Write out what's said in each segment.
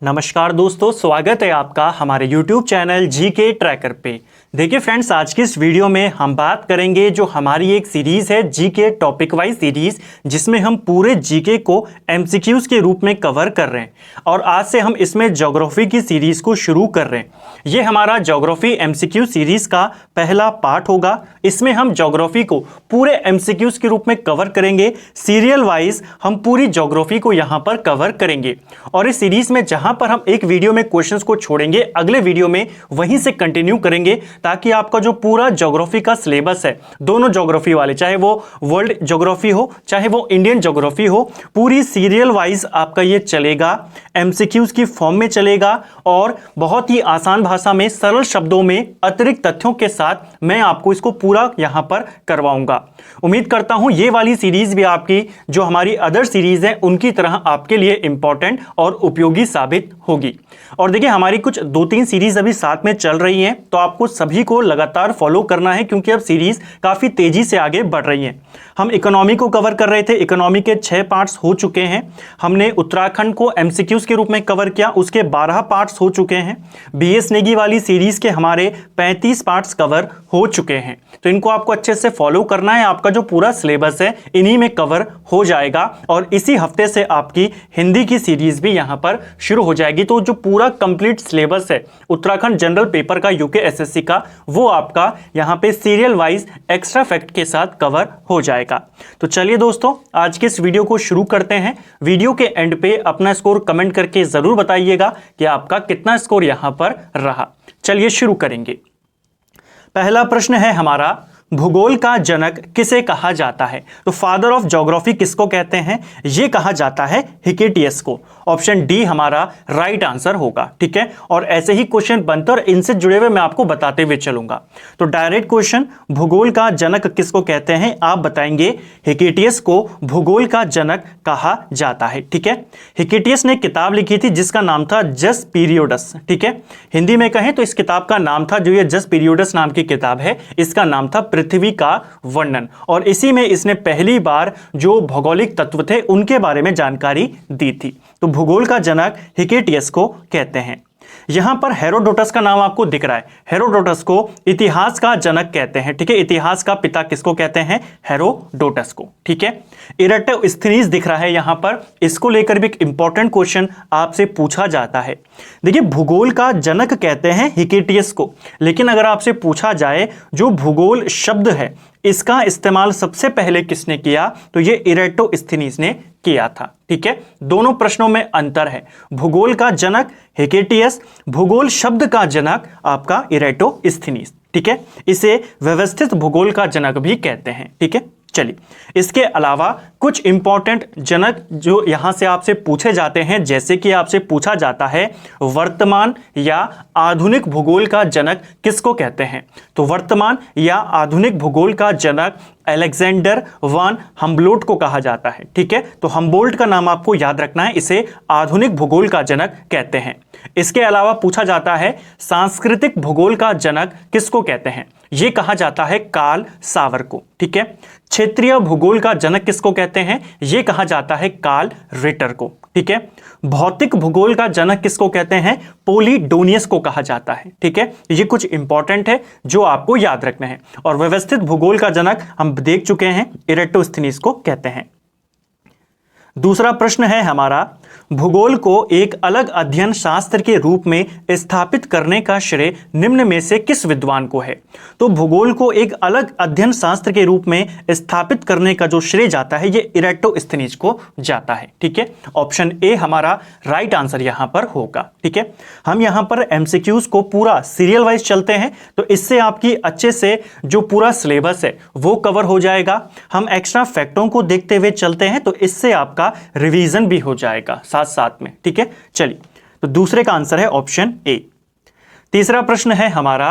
नमस्कार दोस्तों, स्वागत है आपका हमारे YouTube चैनल जीके ट्रैकर पे। देखिए फ्रेंड्स, आज की इस वीडियो में हम बात करेंगे जो हमारी एक सीरीज़ है जीके टॉपिक वाइज सीरीज़, जिसमें हम पूरे जीके को एमसीक्यूज़ के रूप में कवर कर रहे हैं। और आज से हम इसमें ज्योग्राफी की सीरीज़ को शुरू कर रहे हैं। ये हमारा ज्योग्राफी एमसीक्यू सीरीज़ का पहला पार्ट होगा। इसमें हम ज्योग्राफी को पूरे एमसीक्यूज़ के रूप में कवर करेंगे। सीरियल वाइज हम पूरी ज्योग्राफी को यहाँ पर कवर करेंगे। और इस सीरीज़ में जहाँ पर हम एक वीडियो में क्वेश्चंस को छोड़ेंगे, अगले वीडियो में वहीं से कंटिन्यू करेंगे, ताकि आपका जो पूरा ज्योग्राफी का सिलेबस है, दोनों ज्योग्राफी वाले, चाहे वो वर्ल्ड ज्योग्राफी हो चाहे वो इंडियन ज्योग्राफी हो, पूरी सीरियल वाइज आपका ये चलेगा, एमसीक्यूज की फॉर्म में चलेगा और बहुत ही आसान भाषा में, सरल शब्दों में, अतिरिक्त तथ्यों के साथ मैं आपको इसको पूरा यहां पर करवाऊंगा। उम्मीद करता हूं ये वाली सीरीज भी आपकी जो हमारी अदर सीरीज है उनकी तरह आपके लिए इंपॉर्टेंट और उपयोगी साबित होगी। और देखिए, हमारी कुछ 2-3 सीरीज अभी साथ में चल रही हैं, तो आपको सभी को लगातार फॉलो करना है, क्योंकि अब सीरीज काफी तेजी से आगे बढ़ रही है। हम इकोनॉमी को कवर कर रहे थे, इकोनॉमी के 6 पार्ट्स हो चुके हैं। हमने उत्तराखंड को एमसीक्यूज के रूप में कवर किया, उसके 12 पार्ट्स हो चुके हैं। बीएस नेगी वाली सीरीज के हमारे 35 पार्ट्स कवर हो चुके हैं। तो इनको आपको अच्छे से फॉलो करना है। आपका जो पूरा सिलेबस है इन्हीं में कवर हो जाएगा। और इसी हफ्ते से आपकी हिंदी की सीरीज भी यहां पर शुरू हो जाएगी। तो जो पूरा कंप्लीट सिलेबस है उत्तराखंड जनरल पेपर का, यूके एसएससी का, वो आपका यहां पे सीरियल वाइज एक्स्ट्रा फैक्ट के साथ कवर हो जाएगा। तो चलिए दोस्तों, आज के इस वीडियो को शुरू करते हैं। वीडियो के एंड पे अपना स्कोर कमेंट करके जरूर बताइएगा कि आपका कितना स्कोर यहां पर रहा। चलिए शुरू करेंगे। पहला प्रश्न है हमारा, भूगोल का जनक किसे कहा जाता है? तो फादर ऑफ ज्योग्राफी किसको कहते हैं? यह कहा जाता है हिकेटियस को। ऑप्शन डी हमारा राइट आंसर होगा। ठीक है, और ऐसे ही क्वेश्चन बनते और इनसे जुड़े हुए मैं आपको बताते हुए चलूंगा। तो डायरेक्ट क्वेश्चन, भूगोल का जनक किसको कहते हैं? आप बताएंगे हिकेटियस को भूगोल का जनक कहा जाता है। ठीक है, हिकेटियस ने किताब लिखी थी जिसका नाम था जस पीरियोडस। ठीक है, हिंदी में कहें तो इस किताब का नाम था, जो ये जस पीरियोडस नाम की किताब है, इसका नाम था पृथ्वी का वर्णन। और इसी में इसने पहली बार जो भौगोलिक तत्व थे उनके बारे में जानकारी दी थी। तो भूगोल का जनक हिकेटियस को कहते हैं। यहां पर हेरोडोटस का नाम आपको दिख रहा है। हेरोडोटस को इतिहास का जनक कहते हैं। ठीक है, इतिहास का पिता किसको कहते हैं? हेरोडोटस को। ठीक है, इरेटोस्थनीज दिख रहा है यहां पर, इसको लेकर भी एक इंपॉर्टेंट क्वेश्चन आपसे पूछा जाता है। देखिए, भूगोल का जनक कहते हैं हिकेटियस को, लेकिन अगर आपसे पूछा जाए जो भूगोल शब्द है इसका इस्तेमाल सबसे पहले किसने किया, तो ये इरेटोस्थनीज ने किया था। ठीक है, दोनों प्रश्नों में अंतर है। भूगोल का जनक हिकेटियस, भूगोल शब्द का जनक आपका इरेटोस्थनीज। ठीक है, इसे व्यवस्थित भूगोल का जनक भी कहते हैं। ठीक है, चलिए, इसके अलावा कुछ इंपॉर्टेंट जनक जो यहां से आपसे पूछे जाते हैं, जैसे कि आपसे पूछा जाता है वर्तमान या आधुनिक भूगोल का जनक किसको कहते हैं? तो वर्तमान या आधुनिक भूगोल का जनक अलेक्जेंडर वन हम्बोल्ट को कहा जाता है। ठीक है, तो हम्बोल्ट का नाम आपको याद रखना है, इसे आधुनिक भूगोल का जनक कहते हैं। इसके अलावा पूछा जाता है सांस्कृतिक भूगोल का जनक किसको कहते हैं? यह कहा जाता है कार्ल सावर को। ठीक है, क्षेत्रीय भूगोल का जनक किसको कहते हैं? यह कहा जाता है कार्ल रिटर को। ठीक है, भौतिक भूगोल का जनक किसको कहते हैं? पोलिडोनियस को कहा जाता है। ठीक है, ये कुछ इंपॉर्टेंट है जो आपको याद रखना है। और व्यवस्थित भूगोल का जनक हम देख चुके हैं, इरेटोस्थनीज को कहते हैं। दूसरा प्रश्न है हमारा, भूगोल को एक अलग अध्ययन शास्त्र के रूप में स्थापित करने का श्रेय निम्न में से किस विद्वान को है? तो भूगोल को एक अलग अध्ययन शास्त्र के रूप में स्थापित करने का जो श्रेय जाता है, ये इरेटोस्थनीज को जाता है। ठीक है, ऑप्शन ए हमारा राइट आंसर यहां पर होगा। ठीक है, हम यहां पर एमसीक्यूज को पूरा सीरियल वाइज चलते हैं, तो इससे आपकी अच्छे से जो पूरा सिलेबस है वो कवर हो जाएगा। हम एक्स्ट्रा फैक्टों को देखते हुए चलते हैं, तो इससे आपका रिवीजन भी हो जाएगा साथ साथ में। ठीक है, चलिए, तो दूसरे का आंसर है ऑप्शन ए। तीसरा प्रश्न है हमारा,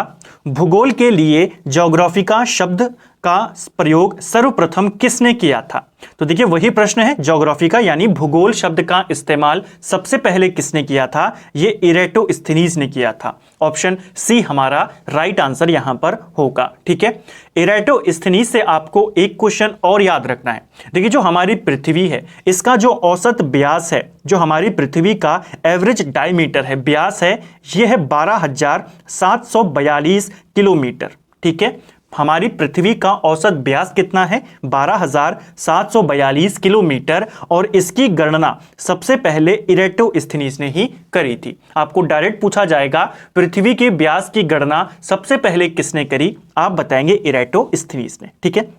भूगोल के लिए ज्योग्राफी का शब्द का प्रयोग सर्वप्रथम किसने किया था? तो देखिए वही प्रश्न है ज्योग्राफी का, यानी भूगोल शब्द का इस्तेमाल सबसे पहले किसने किया था? ये इरेटोस्थेनीज ने किया था। ऑप्शन सी हमारा राइट आंसर यहां पर होगा। ठीक है, इरेटोस्थेनीज से आपको एक क्वेश्चन और याद रखना है। देखिए जो हमारी पृथ्वी है इसका जो औसत व्यास है, जो हमारी पृथ्वी का एवरेज डायमीटर है, व्यास है, यह है 12,742 किलोमीटर। ठीक है, हमारी पृथ्वी का औसत व्यास कितना है? 12,742 किलोमीटर। और इसकी गणना सबसे पहले इरेटोस्थेनीज ने ही करी थी। आपको डायरेक्ट पूछा जाएगा पृथ्वी के व्यास की गणना सबसे पहले किसने करी? आप बताएंगे इरेटोस्थेनीज ने। ठीक है,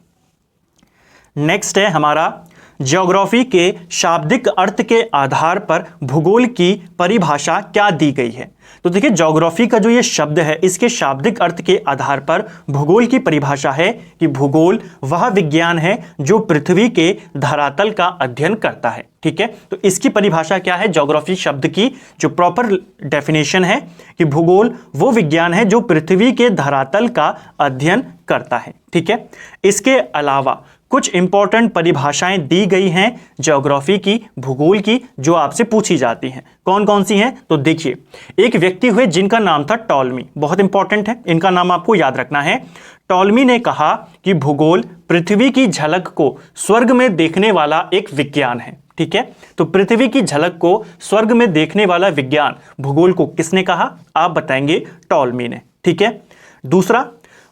नेक्स्ट है हमारा ज्योग्राफी के शाब्दिक अर्थ के आधार पर भूगोल की परिभाषा क्या दी गई है? तो देखिए ज्योग्राफी का जो ये शब्द है इसके शाब्दिक अर्थ के आधार पर भूगोल की परिभाषा है कि भूगोल वह विज्ञान है जो पृथ्वी के धरातल का अध्ययन करता है। ठीक है, तो इसकी परिभाषा क्या है? ज्योग्राफी शब्द की जो प्रॉपर डेफिनेशन है कि भूगोल वो विज्ञान है जो पृथ्वी के धरातल का अध्ययन करता है। ठीक है, इसके अलावा कुछ इंपॉर्टेंट परिभाषाएं दी गई हैं ज्योग्राफी की, भूगोल की, जो आपसे पूछी जाती हैं। कौन कौन सी हैं? तो देखिए एक व्यक्ति हुए जिनका नाम था टॉलमी, बहुत इंपॉर्टेंट है, इनका नाम आपको याद रखना है। टॉलमी ने कहा कि भूगोल पृथ्वी की झलक को स्वर्ग में देखने वाला एक विज्ञान है। ठीक है, तो पृथ्वी की झलक को स्वर्ग में देखने वाला विज्ञान भूगोल को किसने कहा? आप बताएंगे टॉलमी ने। ठीक है, दूसरा,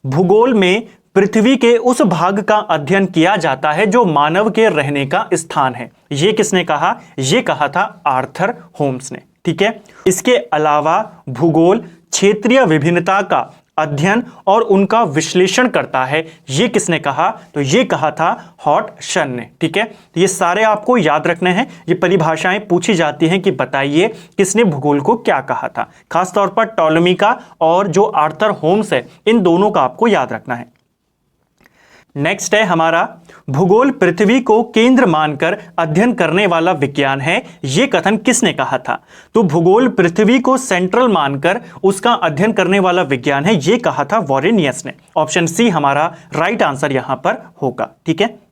भूगोल में पृथ्वी के उस भाग का अध्ययन किया जाता है जो मानव के रहने का स्थान है। यह किसने कहा? यह कहा था आर्थर होम्स ने। ठीक है, इसके अलावा भूगोल क्षेत्रीय विभिन्नता का अध्ययन और उनका विश्लेषण करता है। यह किसने कहा? तो यह कहा था हॉटसन ने। ठीक है, तो ये सारे आपको याद रखने हैं। ये परिभाषाएं पूछी जाती हैं कि बताइए किसने भूगोल को क्या कहा था। खासतौर पर टॉलमी का और जो आर्थर होम्स है, इन दोनों का आपको याद रखना है। नेक्स्ट है हमारा भूगोल पृथ्वी को केंद्र मानकर अध्ययन करने वाला विज्ञान है। यह कथन किसने कहा था? तो भूगोल पृथ्वी को सेंट्रल मानकर उसका अध्ययन करने वाला विज्ञान है, यह कहा था वॉरेनियस ने। ऑप्शन सी हमारा राइट आंसर यहां पर होगा। ठीक है,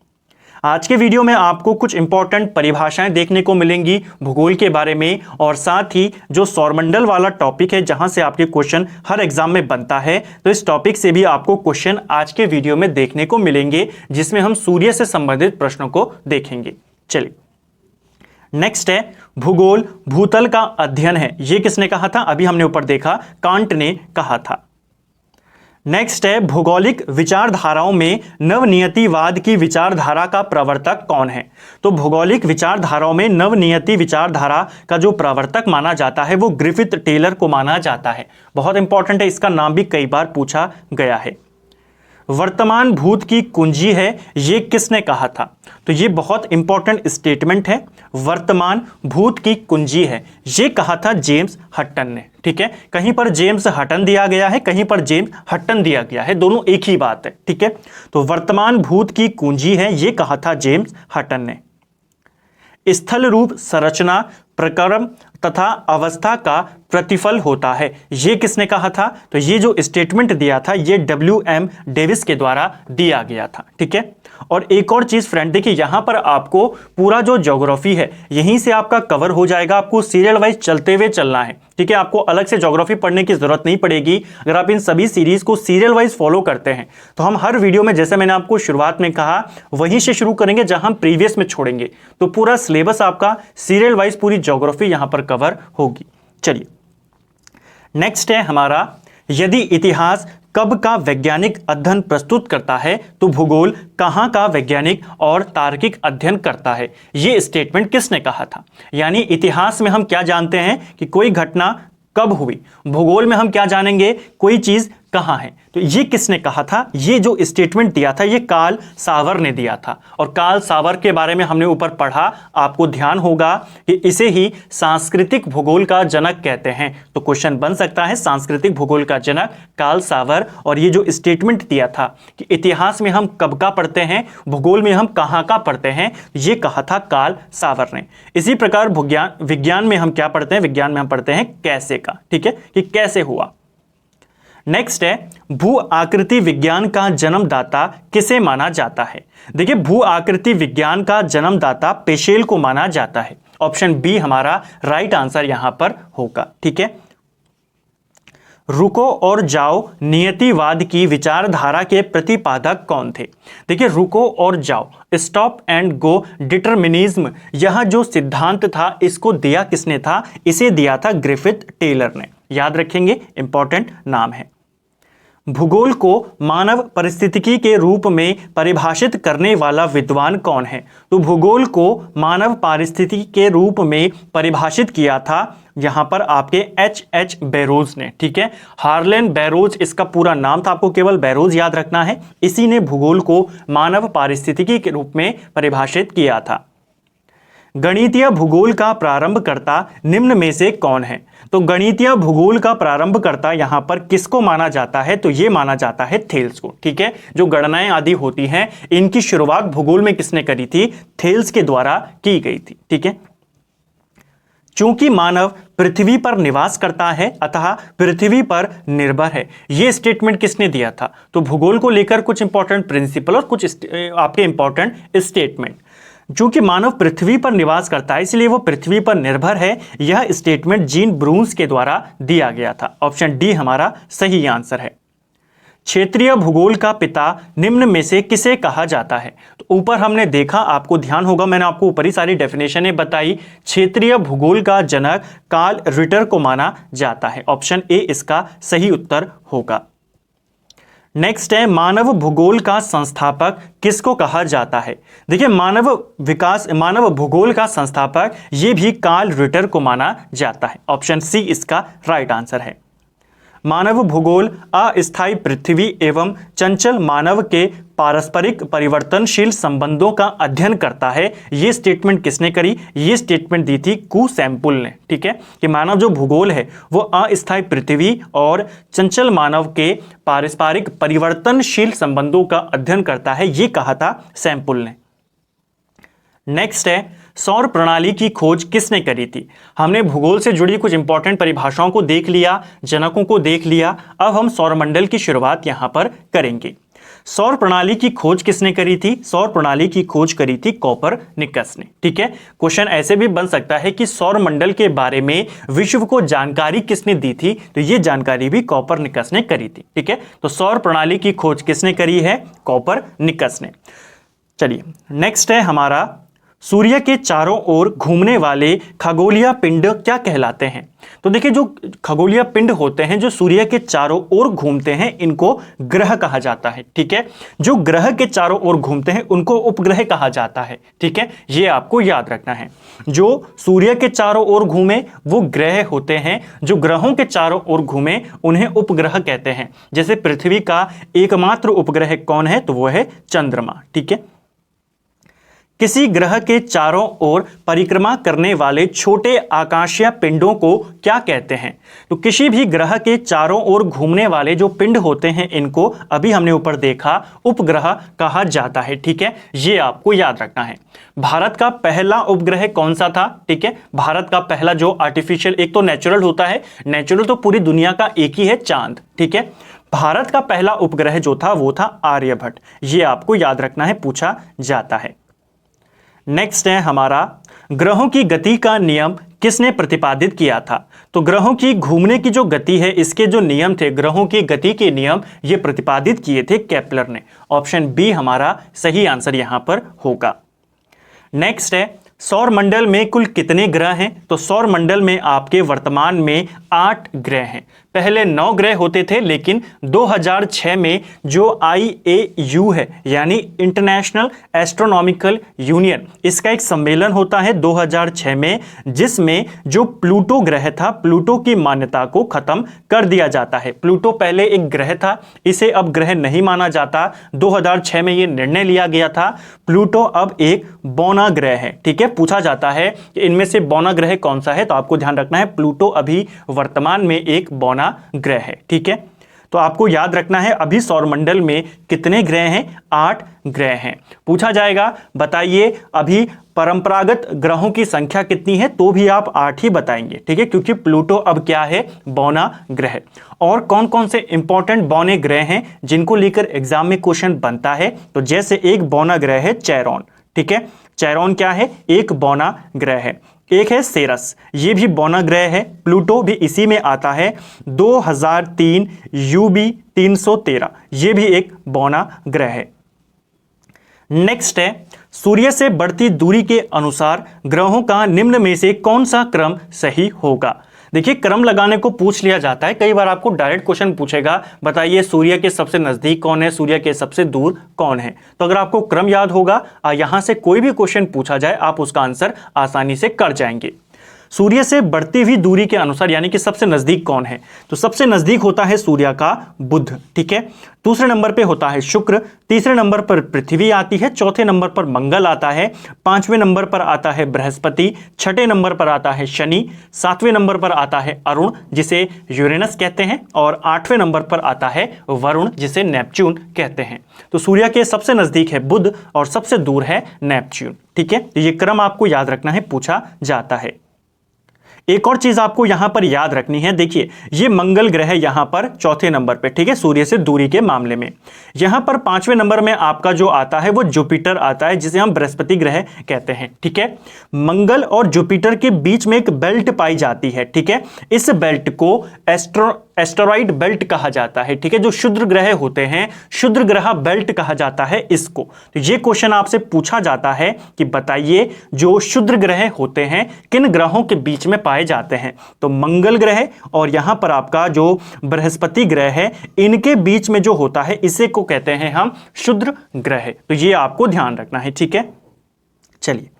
आज के वीडियो में आपको कुछ इंपॉर्टेंट परिभाषाएं देखने को मिलेंगी भूगोल के बारे में, और साथ ही जो सौरमंडल वाला टॉपिक है जहां से आपके क्वेश्चन हर एग्जाम में बनता है, तो इस टॉपिक से भी आपको क्वेश्चन आज के वीडियो में देखने को मिलेंगे, जिसमें हम सूर्य से संबंधित प्रश्नों को देखेंगे। चलिए, नेक्स्ट है भूगोल भूतल का अध्ययन है। यह किसने कहा था? अभी हमने ऊपर देखा, कांट ने कहा था। नेक्स्ट है भौगोलिक विचारधाराओं में नवनियतिवाद की विचारधारा का प्रवर्तक कौन है? तो भौगोलिक विचारधाराओं में नवनियति विचारधारा का जो प्रवर्तक माना जाता है वो ग्रिफिथ टेलर को माना जाता है। बहुत इंपॉर्टेंट है, इसका नाम भी कई बार पूछा गया है। वर्तमान भूत की कुंजी है, ये किसने कहा था? तो ये बहुत इंपॉर्टेंट स्टेटमेंट है। वर्तमान भूत की कुंजी है, ये कहा था जेम्स हटन ने। ठीक है, कहीं पर जेम्स हटन दिया गया है, कहीं पर जेम्स हटन दिया गया है, दोनों एक ही बात है। ठीक है, तो वर्तमान भूत की कुंजी है, ये कहा था जेम्स हटन ने। स्थल रूप संरचना प्रक्रम तथा अवस्था का प्रतिफल होता है, ये किसने कहा था? तो ये जो स्टेटमेंट दिया था ये WM डेविस के द्वारा दिया गया था। ठीक है, और एक और चीज फ्रेंड देखिए, यहां पर आपको पूरा जो ज्योग्राफी है यहीं से आपका कवर हो जाएगा। आपको सीरियल वाइज चलते हुए चलना है। ठीक है, आपको अलग से ज्योग्राफी पढ़ने की जरूरत नहीं पड़ेगी। अगर आप इन सभी सीरीज को सीरियल वाइज फॉलो करते हैं तो हम हर वीडियो में, जैसे मैंने आपको शुरुआत में कहा, वहीं से शुरू करेंगे जहां हम प्रीवियस में छोड़ेंगे, तो पूरा सिलेबस आपका सीरियल वाइज पूरी ज्योग्राफी यहां पर कवर होगी। चलिए, नेक्स्ट है हमारा, यदि इतिहास कब का वैज्ञानिक अध्ययन प्रस्तुत करता है तो भूगोल कहां का वैज्ञानिक और तार्किक अध्ययन करता है? यह स्टेटमेंट किसने कहा था? यानी इतिहास में हम क्या जानते हैं कि कोई घटना कब हुई, भूगोल में हम क्या जानेंगे, कोई चीज कहां है। तो ये किसने कहा था? ये जो स्टेटमेंट दिया था ये कार्ल सावर ने दिया था। और कार्ल सावर के बारे में हमने ऊपर पढ़ा, आपको ध्यान होगा कि इसे ही सांस्कृतिक भूगोल का जनक कहते हैं। तो क्वेश्चन बन सकता है सांस्कृतिक भूगोल का जनक कार्ल सावर। और ये जो स्टेटमेंट दिया था कि इतिहास में हम कब का पढ़ते हैं, भूगोल में हम कहां का पढ़ते हैं, ये कहा था कार्ल सावर ने। इसी प्रकार विज्ञान में हम क्या पढ़ते हैं? विज्ञान में हम पढ़ते हैं कैसे का। ठीक है, कि कैसे हुआ। नेक्स्ट है भू आकृति विज्ञान का जन्मदाता किसे माना जाता है। देखिए भू आकृति विज्ञान का जन्मदाता पेशेल को माना जाता है। ऑप्शन बी हमारा राइट आंसर यहां पर होगा। ठीक है, रुको और जाओ नियतिवाद की विचारधारा के प्रतिपादक कौन थे। देखिए रुको और जाओ, स्टॉप एंड गो डिटरमिनिज्म, यह जो सिद्धांत था इसको दिया किसने था, इसे दिया था ग्रिफिथ टेलर ने। याद रखेंगे, इंपॉर्टेंट नाम है। भूगोल को मानव परिस्थितिकी के रूप में परिभाषित करने वाला विद्वान कौन है। तो भूगोल को मानव पारिस्थितिकी के रूप में परिभाषित किया था यहां पर आपके H.H. बैरोज ने। ठीक है, हार्लेन बैरोज इसका पूरा नाम था, आपको केवल बैरोज याद रखना है। इसी ने भूगोल को मानव पारिस्थितिकी के रूप में परिभाषित किया था। गणितीय भूगोल का प्रारंभकर्ता निम्न में से कौन है। तो गणितीय भूगोल का प्रारंभकर्ता यहां पर किसको माना जाता है, तो यह माना जाता है थेल्स को। ठीक है, जो गणनाएं आदि होती हैं इनकी शुरुआत भूगोल में किसने करी थी, थेल्स के द्वारा की गई थी। ठीक है, चूंकि मानव पृथ्वी पर निवास करता है अतः पृथ्वी पर निर्भर है, यह स्टेटमेंट किसने दिया था। तो भूगोल को लेकर कुछ इंपॉर्टेंट प्रिंसिपल और कुछ आपके इंपॉर्टेंट स्टेटमेंट। चूंकि मानव पृथ्वी पर निवास करता है इसलिए वो पृथ्वी पर निर्भर है, यह स्टेटमेंट जीन ब्रून्स के द्वारा दिया गया था। ऑप्शन डी हमारा सही आंसर है। क्षेत्रीय भूगोल का पिता निम्न में से किसे कहा जाता है। तो ऊपर हमने देखा, आपको ध्यान होगा मैंने आपको ऊपर ही सारी डेफिनेशनें बताई। क्षेत्रीय भूगोल का जनक कार्ल रिटर को माना जाता है। ऑप्शन ए इसका सही उत्तर होगा। नेक्स्ट है मानव भूगोल का संस्थापक किसको कहा जाता है। देखिए मानव भूगोल का संस्थापक ये भी कार्ल रिटर को माना जाता है। ऑप्शन सी इसका राइट आंसर है। मानव भूगोल अस्थायी पृथ्वी एवं चंचल मानव के पारस्परिक परिवर्तनशील संबंधों का अध्ययन करता है, ये स्टेटमेंट किसने करी, ये स्टेटमेंट दी थी कू सैंपुल ने। ठीक है, कि मानव जो भूगोल है वो अस्थायी पृथ्वी और चंचल मानव के पारस्परिक परिवर्तनशील संबंधों का अध्ययन करता है, ये कहा था सैंपुल ने। नेक्स्ट है सौर प्रणाली की खोज किसने करी थी। हमने भूगोल से जुड़ी कुछ इंपॉर्टेंट परिभाषाओं को देख लिया, जनकों को देख लिया, अब हम सौरमंडल की शुरुआत यहां पर करेंगे। सौर प्रणाली की खोज किसने करी थी, सौर प्रणाली की खोज करी थी कोपरनिकस ने। ठीक है, क्वेश्चन ऐसे भी बन सकता है कि सौरमंडल के बारे में विश्व को जानकारी किसने दी थी, तो यह जानकारी भी कोपरनिकस ने करी थी। ठीक है, तो सौर प्रणाली की खोज किसने करी है, कोपरनिकस ने। चलिए नेक्स्ट है हमारा सूर्य के चारों ओर घूमने वाले खगोलीय पिंड क्या कहलाते हैं। तो देखिए जो खगोलीय पिंड होते हैं जो सूर्य के चारों ओर घूमते हैं इनको ग्रह कहा जाता है। ठीक है, जो ग्रह के चारों ओर घूमते हैं उनको उपग्रह कहा जाता है। ठीक है, ये आपको याद रखना है। जो सूर्य के चारों ओर घूमे वो ग्रह होते हैं, जो ग्रहों के चारों ओर घूमे उन्हें उपग्रह कहते हैं। जैसे पृथ्वी का एकमात्र उपग्रह कौन है, तो वो है चंद्रमा। ठीक है, किसी ग्रह के चारों ओर परिक्रमा करने वाले छोटे आकाशीय पिंडों को क्या कहते हैं। तो किसी भी ग्रह के चारों ओर घूमने वाले जो पिंड होते हैं इनको अभी हमने ऊपर देखा उपग्रह कहा जाता है। ठीक है, ये आपको याद रखना है। भारत का पहला उपग्रह कौन सा था। ठीक है, भारत का पहला जो आर्टिफिशियल, एक तो नेचुरल होता है, नेचुरल तो पूरी दुनिया का एक ही है, चांद। ठीक है, भारत का पहला उपग्रह जो था वो था आर्यभट्ट। ये आपको याद रखना है, पूछा जाता है। नेक्स्ट है हमारा ग्रहों की गति का नियम किसने प्रतिपादित किया था। तो ग्रहों की घूमने की जो गति है इसके जो नियम थे, ग्रहों की गति के नियम ये प्रतिपादित किए थे केपलर ने। ऑप्शन बी हमारा सही आंसर यहां पर होगा। नेक्स्ट है सौरमंडल में कुल कितने ग्रह हैं। तो सौरमंडल में आपके वर्तमान में 8 ग्रह हैं। पहले 9 ग्रह होते थे, लेकिन 2006 में जो IAU है यानी इंटरनेशनल एस्ट्रोनॉमिकल यूनियन, इसका एक सम्मेलन होता है 2006 में, जिसमें जो प्लूटो ग्रह था, प्लूटो की मान्यता को खत्म कर दिया जाता है। प्लूटो पहले एक ग्रह था, इसे अब ग्रह नहीं माना जाता। 2006 में यह निर्णय लिया गया था, प्लूटो अब एक बौना ग्रह है। ठीक है, पूछा जाता है कि इनमें से बौना ग्रह कौन सा है, तो आपको ध्यान रखना है प्लूटो अभी वर्तमान में एक बौना ग्रह है। ठीक है, तो आपको याद रखना है अभी सौरमंडल में कितने ग्रह हैं, 8 ग्रह हैं। पूछा जाएगा बताइए अभी परंपरागत ग्रहों की संख्या कितनी है, तो भी आप 8 ही बताएंगे, ठीक है, क्योंकि प्लूटो अब क्या है, बौना ग्रह। और कौन कौन से इंपॉर्टेंट बौने ग्रह हैं जिनको लेकर एग्जाम में क्वेश्चन बनता है, तो जैसे एक बौना ग्रह है चैरोन, ठीक है, चैरोन क्या है, एक बौना ग्रह है। एक है सेरस, ये भी बौना ग्रह है, प्लूटो भी इसी में आता है। 2003 UB 313, ये भी एक बौना ग्रह है। नेक्स्ट है सूर्य से बढ़ती दूरी के अनुसार ग्रहों का निम्न में से कौन सा क्रम सही होगा। देखिए क्रम लगाने को पूछ लिया जाता है, कई बार आपको डायरेक्ट क्वेश्चन पूछेगा बताइए सूर्य के सबसे नजदीक कौन है, सूर्य के सबसे दूर कौन है। तो अगर आपको क्रम याद होगा, यहां से कोई भी क्वेश्चन पूछा जाए आप उसका आंसर आसानी से कर जाएंगे। सूर्य से बढ़ती हुई दूरी के अनुसार यानी कि सबसे नजदीक कौन है, तो सबसे नजदीक होता है सूर्य का बुध, ठीक है। दूसरे नंबर पे होता है शुक्र, तीसरे नंबर पर पृथ्वी आती है, चौथे नंबर पर मंगल आता है, पांचवें नंबर पर आता है बृहस्पति, छठे नंबर पर आता है शनि, सातवें नंबर पर आता है अरुण जिसे यूरेनस कहते हैं, और आठवें नंबर पर आता है वरुण जिसे नेपच्यून कहते हैं। तो सूर्य के सबसे नजदीक है बुध और सबसे दूर है नेपच्यून, ठीक है। तो ये क्रम आपको याद रखना है, पूछा जाता है। एक और चीज आपको यहां पर याद रखनी है, देखिए ये मंगल ग्रह यहां पर चौथे नंबर पे, ठीक है, सूर्य से दूरी के मामले में। यहां पर पांचवें नंबर में आपका जो आता है वो जुपिटर आता है जिसे हम बृहस्पति ग्रह कहते हैं, ठीक है। मंगल और जुपिटर के बीच में एक बेल्ट पाई जाती है, ठीक है, इस बेल्ट को एस्टेरॉइड बेल्ट कहा जाता है, ठीक है। जो क्षुद्र ग्रह होते हैं, क्षुद्र ग्रह बेल्ट कहा जाता है इसको। तो ये क्वेश्चन आपसे पूछा जाता है कि बताइए जो क्षुद्र ग्रह होते हैं किन ग्रहों के बीच में पाए जाते हैं, तो मंगल ग्रह और यहां पर आपका जो बृहस्पति ग्रह है इनके बीच में जो होता है इसे को कहते हैं हम क्षुद्र ग्रह। तो ये आपको ध्यान रखना है, ठीक है। चलिए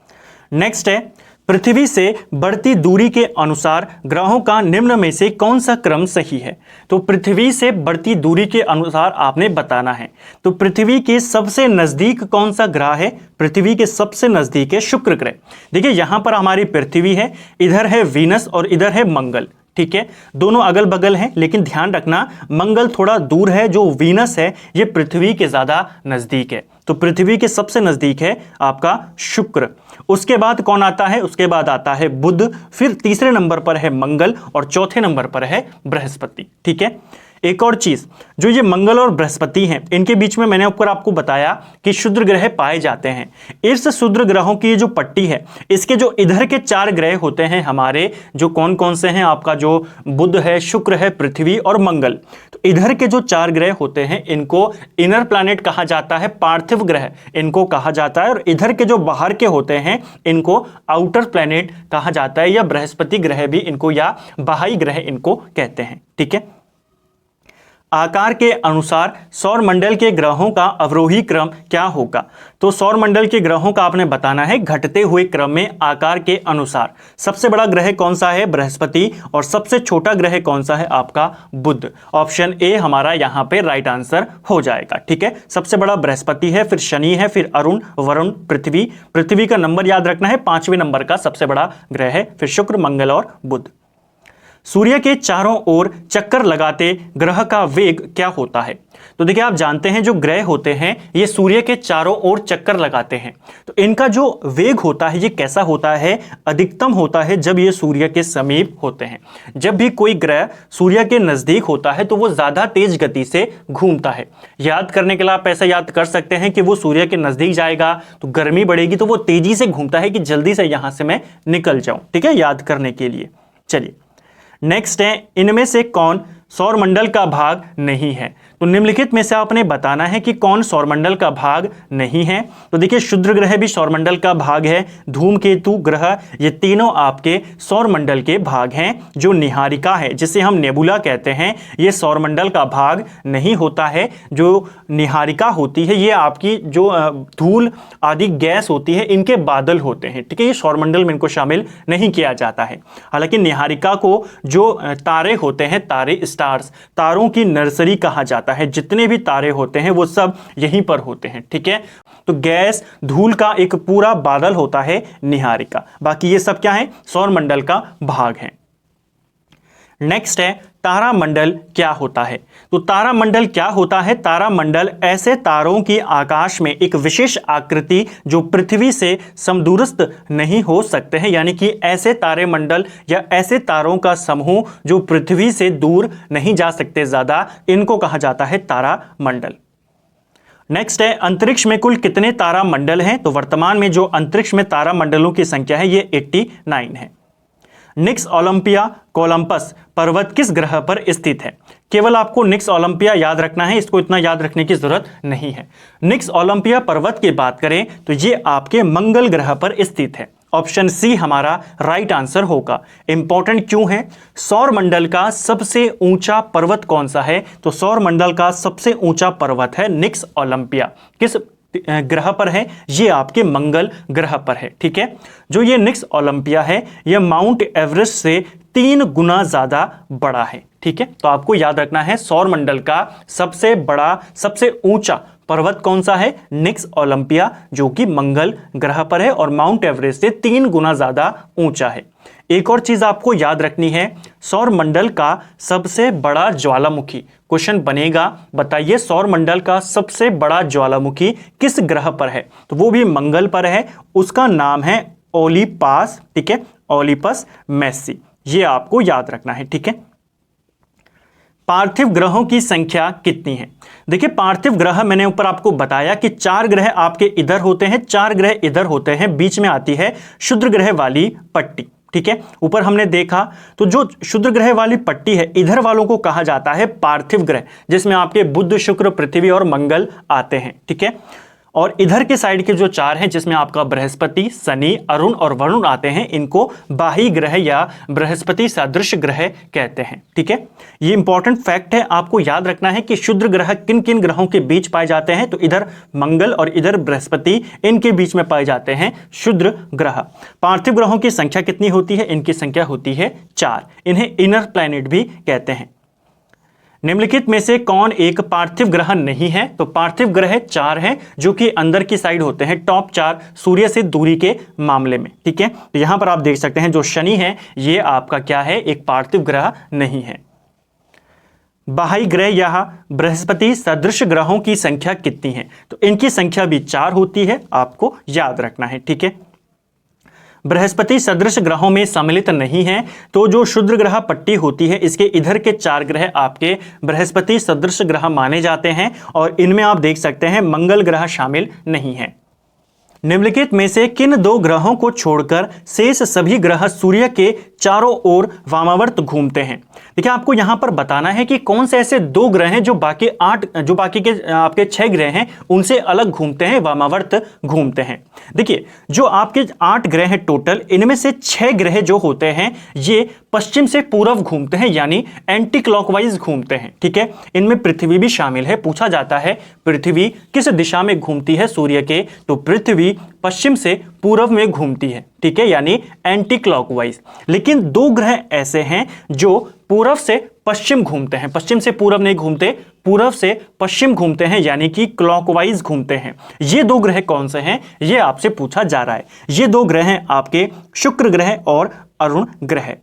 नेक्स्ट है पृथ्वी से बढ़ती दूरी के अनुसार ग्रहों का निम्न में से कौन सा क्रम सही है। तो पृथ्वी से बढ़ती दूरी के अनुसार आपने बताना है। तो पृथ्वी के सबसे नजदीक कौन सा ग्रह है, पृथ्वी के सबसे नजदीक है शुक्र ग्रह। देखिए यहां पर हमारी पृथ्वी है, इधर है वीनस और इधर है मंगल, ठीक है, दोनों अगल बगल हैं, लेकिन ध्यान रखना मंगल थोड़ा दूर है, जो वीनस है ये पृथ्वी के ज्यादा नजदीक है। तो पृथ्वी के सबसे नजदीक है आपका शुक्र। उसके बाद कौन आता है, उसके बाद आता है बुध, फिर तीसरे नंबर पर है मंगल और चौथे नंबर पर है बृहस्पति, ठीक है। एक और चीज, जो ये मंगल और बृहस्पति हैं इनके बीच में मैंने ऊपर आपको बताया कि क्षुद्र ग्रह पाए जाते हैं। इस क्षुद्र ग्रहों की जो पट्टी है इसके जो इधर के 4 ग्रह होते हैं हमारे, जो कौन कौन से हैं, आपका जो बुध है, शुक्र है, पृथ्वी और मंगल। तो इधर के जो 4 ग्रह होते हैं इनको इनर प्लैनेट कहा जाता है, पार्थिव ग्रह इनको कहा जाता है, और इधर के जो बाहर के होते हैं इनको आउटर प्लैनेट कहा जाता है, या बृहस्पति ग्रह भी इनको या बाह्य ग्रह इनको कहते हैं, ठीक है। आकार के अनुसार सौरमंडल के ग्रहों का अवरोही क्रम क्या होगा। तो सौरमंडल के ग्रहों का आपने बताना है घटते हुए क्रम में आकार के अनुसार। सबसे बड़ा ग्रह कौन सा है, बृहस्पति, और सबसे छोटा ग्रह कौन सा है, आपका बुध। ऑप्शन ए हमारा यहां पे राइट आंसर हो जाएगा, ठीक है। सबसे बड़ा बृहस्पति है, फिर शनि है, फिर अरुण, वरुण, पृथ्वी। पृथ्वी का नंबर याद रखना है, 5वें नंबर का सबसे बड़ा ग्रह है, फिर शुक्र, मंगल और बुध। सूर्य के चारों ओर चक्कर लगाते ग्रह का वेग क्या होता है। तो देखिए आप जानते हैं जो ग्रह होते हैं ये सूर्य के चारों ओर चक्कर लगाते हैं, तो इनका जो वेग होता है ये कैसा होता है, अधिकतम होता है जब ये सूर्य के समीप होते हैं। जब भी कोई ग्रह सूर्य के नजदीक होता है तो वो ज्यादा तेज गति से घूमता है। याद करने के लिए आप ऐसा याद कर सकते हैं कि वो सूर्य के नजदीक जाएगा तो गर्मी बढ़ेगी, तो वो तेजी से घूमता है कि जल्दी से यहां से मैं निकल जाऊं, ठीक है, याद करने के लिए। चलिए नेक्स्ट है इनमें से कौन सौरमंडल का भाग नहीं है। तो निम्नलिखित में से आपने बताना है कि कौन सौरमंडल का भाग नहीं है। तो देखिए क्षुद्र ग्रह भी सौरमंडल का भाग है, धूमकेतु ग्रह, ये तीनों आपके सौरमंडल के भाग हैं। जो निहारिका है जिसे हम नेबुला कहते हैं ये सौरमंडल का भाग नहीं होता है। जो निहारिका होती है ये आपकी जो धूल आदि गैस होती है इनके बादल होते हैं, ठीक है, ये सौरमंडल में इनको शामिल नहीं किया जाता है। हालांकि निहारिका को जो तारे होते हैं, तारे स्टार्स, तारों की नर्सरी कहा जाता है। जितने भी तारे होते हैं वो सब यहीं पर होते हैं, ठीक है। तो गैस धूल का एक पूरा बादल होता है निहारिका, बाकी ये सब क्या है, सौरमंडल का भाग है। नेक्स्ट है तारामंडल क्या होता है। तो तारामंडल क्या होता है? तारामंडल ऐसे तारों की आकाश में एक विशेष आकृति जो पृथ्वी से समदूरस्थ नहीं हो सकते हैं, यानी कि ऐसे तारेमंडल या ऐसे तारों का समूह जो पृथ्वी से दूर नहीं जा सकते ज्यादा, इनको कहा जाता है तारामंडल। नेक्स्ट है अंतरिक्ष में कुल कितने तारामंडल हैं? तो वर्तमान में जो अंतरिक्ष में तारामंडलों की संख्या है ये 89 है। निक्स ओलंपिया कोलंबस पर्वत किस ग्रह पर स्थित है? केवल आपको निक्स ओलंपिया याद रखना है, इसको इतना याद रखने की जरूरत नहीं है। निक्स ओलंपिया पर्वत की बात करें तो ये आपके मंगल ग्रह पर स्थित है। ऑप्शन सी हमारा राइट आंसर होगा। इंपॉर्टेंट क्यों है? सौर मंडल का सबसे ऊंचा पर्वत कौन सा है? तो सौर मंडल का सबसे ऊंचा पर्वत है निक्स ओलंपिया। किस ग्रह पर है? ये आपके मंगल ग्रह पर है। ठीक है, जो ये निक्स ओलंपिया है यह माउंट एवरेस्ट से 3 गुना ज्यादा बड़ा है। ठीक है, तो आपको याद रखना है सौर मंडल का सबसे बड़ा सबसे ऊंचा पर्वत कौन सा है? निक्स ओलंपिया, जो कि मंगल ग्रह पर है और माउंट एवरेस्ट से 3 गुना ज्यादा ऊंचा है। एक और चीज आपको याद रखनी है, सौर मंडल का सबसे बड़ा ज्वालामुखी। क्वेश्चन बनेगा, बताइए सौर मंडल का सबसे बड़ा ज्वालामुखी किस ग्रह पर है? तो वो भी मंगल पर है, उसका नाम है ओलिपास। ठीक है, ओलिपस मेस्सी, ये आपको याद रखना है। ठीक है, पार्थिव ग्रहों की संख्या कितनी है? देखिए पार्थिव ग्रह मैंने ऊपर आपको बताया कि 4 ग्रह आपके इधर होते हैं, 4 ग्रह इधर होते हैं, बीच में आती है क्षुद्र ग्रह वाली पट्टी। ठीक है, ऊपर हमने देखा तो जो क्षुद्र ग्रह वाली पट्टी है इधर वालों को कहा जाता है पार्थिव ग्रह, जिसमें आपके बुध, शुक्र, पृथ्वी और मंगल आते हैं। ठीक है, और इधर के साइड के जो 4 हैं जिसमें आपका बृहस्पति, शनि, अरुण और वरुण आते हैं, इनको बाह्य ग्रह या बृहस्पति सदृश ग्रह कहते हैं। ठीक है, ये इंपॉर्टेंट फैक्ट है, आपको याद रखना है कि क्षुद्र ग्रह किन किन ग्रहों के बीच पाए जाते हैं। तो इधर मंगल और इधर बृहस्पति, इनके बीच में पाए जाते हैं क्षुद्र ग्रह। पार्थिव ग्रहों की संख्या कितनी होती है? इनकी संख्या होती है 4। इन्हें इनर प्लैनेट भी कहते हैं। निम्नलिखित में से कौन एक पार्थिव ग्रह नहीं है? तो पार्थिव ग्रह 4 हैं जो कि अंदर की साइड होते हैं, टॉप 4 सूर्य से दूरी के मामले में। ठीक है, तो यहां पर आप देख सकते हैं जो शनि है ये आपका क्या है? एक पार्थिव ग्रह नहीं है। बाह्य ग्रह या बृहस्पति सदृश ग्रहों की संख्या कितनी है? तो इनकी संख्या भी 4 होती है, आपको याद रखना है। ठीक है, बृहस्पति सदृश ग्रहों में सम्मिलित नहीं है, तो जो क्षुद्र ग्रह पट्टी होती है इसके इधर के 4 ग्रह आपके बृहस्पति सदृश ग्रह माने जाते हैं और इनमें आप देख सकते हैं मंगल ग्रह शामिल नहीं है। निम्नलिखित में से किन 2 ग्रहों को छोड़कर शेष सभी ग्रह सूर्य के चारों ओर वामावर्त घूमते हैं? देखिए आपको यहां पर बताना है कि कौन से ऐसे 2 ग्रह हैं जो बाकी के आपके 6 ग्रह हैं उनसे अलग घूमते हैं, वामावर्त घूमते हैं। देखिए जो आपके 8 ग्रह हैं टोटल, इनमें से 6 ग्रह जो होते हैं ये पश्चिम से पूर्व घूमते हैं, यानी एंटी क्लॉकवाइज घूमते हैं। ठीक है, इनमें पृथ्वी भी शामिल है। पूछा जाता है पृथ्वी किस दिशा में घूमती है सूर्य के? तो पृथ्वी पश्चिम से पूर्व में घूमती है। ठीक है, यानी एंटी क्लॉकवाइज। लेकिन 2 ग्रह ऐसे हैं जो पूर्व से पश्चिम घूमते हैं, पश्चिम से पूर्व नहीं घूमते, पूर्व से पश्चिम घूमते हैं, यानी कि क्लॉकवाइज घूमते हैं। ये 2 ग्रह कौन से हैं ये आपसे पूछा जा रहा है। ये 2 ग्रह हैं आपके शुक्र ग्रह और अरुण ग्रह।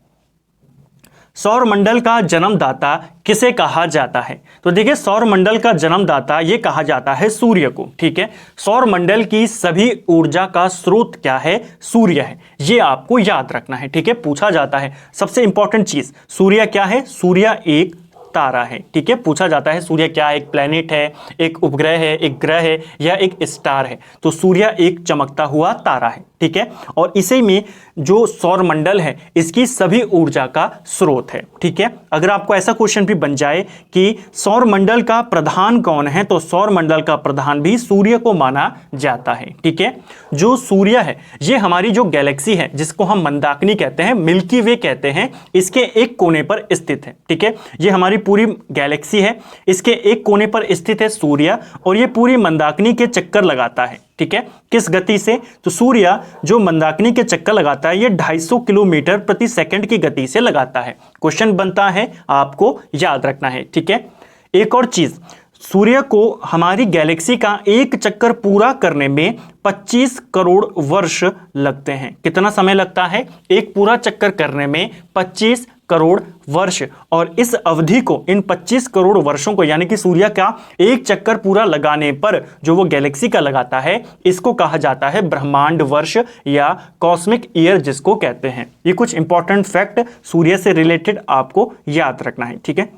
सौर मंडल का जन्मदाता किसे कहा जाता है? तो देखिए सौर मंडल का जन्मदाता ये कहा जाता है सूर्य को। ठीक है, सौर मंडल की सभी ऊर्जा का स्रोत क्या है? सूर्य है, ये आपको याद रखना है। ठीक है, पूछा जाता है सबसे इंपॉर्टेंट चीज, सूर्य क्या है? सूर्य एक तारा है। ठीक है, पूछा जाता है सूर्य क्या है? एक प्लेनेट है, एक उपग्रह है, एक ग्रह है या एक स्टार है? तो सूर्य एक चमकता हुआ तारा है। ठीक है, और इसी में जो सौर मंडल है इसकी सभी ऊर्जा का स्रोत है। ठीक है, अगर आपको ऐसा क्वेश्चन भी बन जाए कि सौर मंडल का प्रधान कौन है, तो सौर मंडल का प्रधान भी सूर्य को माना जाता है। ठीक है, जो सूर्य है ये हमारी जो गैलेक्सी है जिसको हम मंदाकिनी कहते हैं, मिल्की वे कहते हैं, इसके एक कोने पर स्थित है। ठीक है, ये हमारी पूरी गैलेक्सी है, इसके एक कोने पर स्थित है सूर्य और ये पूरी मंदाकिनी के चक्कर लगाता है। ठीक है, किस गति से? तो सूर्य जो मंदाकिनी के चक्कर लगाता है ये 250 किलोमीटर प्रति सेकंड की गति से लगाता है। क्वेश्चन बनता है, आपको याद रखना है। ठीक है, एक और चीज, सूर्य को हमारी गैलेक्सी का एक चक्कर पूरा करने में 25 करोड़ वर्ष लगते हैं। कितना समय लगता है? एक पूरा चक्कर करने में 25 करोड़ वर्ष, और इस अवधि को, इन 25 करोड़ वर्षों को, यानी कि सूर्य का एक चक्कर पूरा लगाने पर जो वो गैलेक्सी का लगाता है, इसको कहा जाता है ब्रह्मांड वर्ष या कॉस्मिक ईयर जिसको कहते हैं। ये कुछ इंपॉर्टेंट फैक्ट सूर्य से रिलेटेड आपको याद रखना है, ठीक है।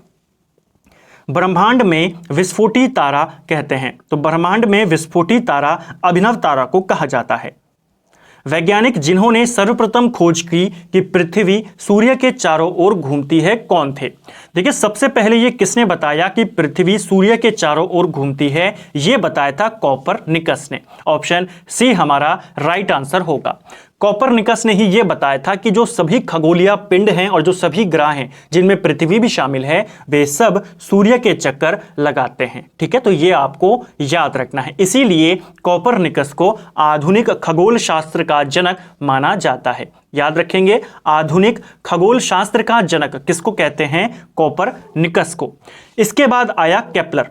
ब्रह्मांड में विस्फोटी तारा कहते हैं, तो ब्रह्मांड में विस्फोटी तारा अभिनव तारा को कहा जाता है। वैज्ञानिक जिन्होंने सर्वप्रथम खोज की कि पृथ्वी सूर्य के चारों ओर घूमती है, कौन थे? देखिए, सबसे पहले ये किसने बताया कि पृथ्वी सूर्य के चारों ओर घूमती है? ये बताया था कोपरनिकस ने। ऑप्शन सी हमारा राइट आंसर होगा। कोपरनिकस ने ही ये बताया था कि जो सभी खगोलीय पिंड हैं और जो सभी ग्रह हैं जिनमें पृथ्वी भी शामिल है, वे सब सूर्य के चक्कर लगाते हैं, ठीक है। तो ये आपको याद रखना है। इसीलिए कोपरनिकस को आधुनिक खगोल शास्त्र का जनक माना जाता है। याद रखेंगे, आधुनिक खगोल शास्त्र का जनक किसको कहते हैं? कोपरनिकस को। इसके बाद आया केपलर।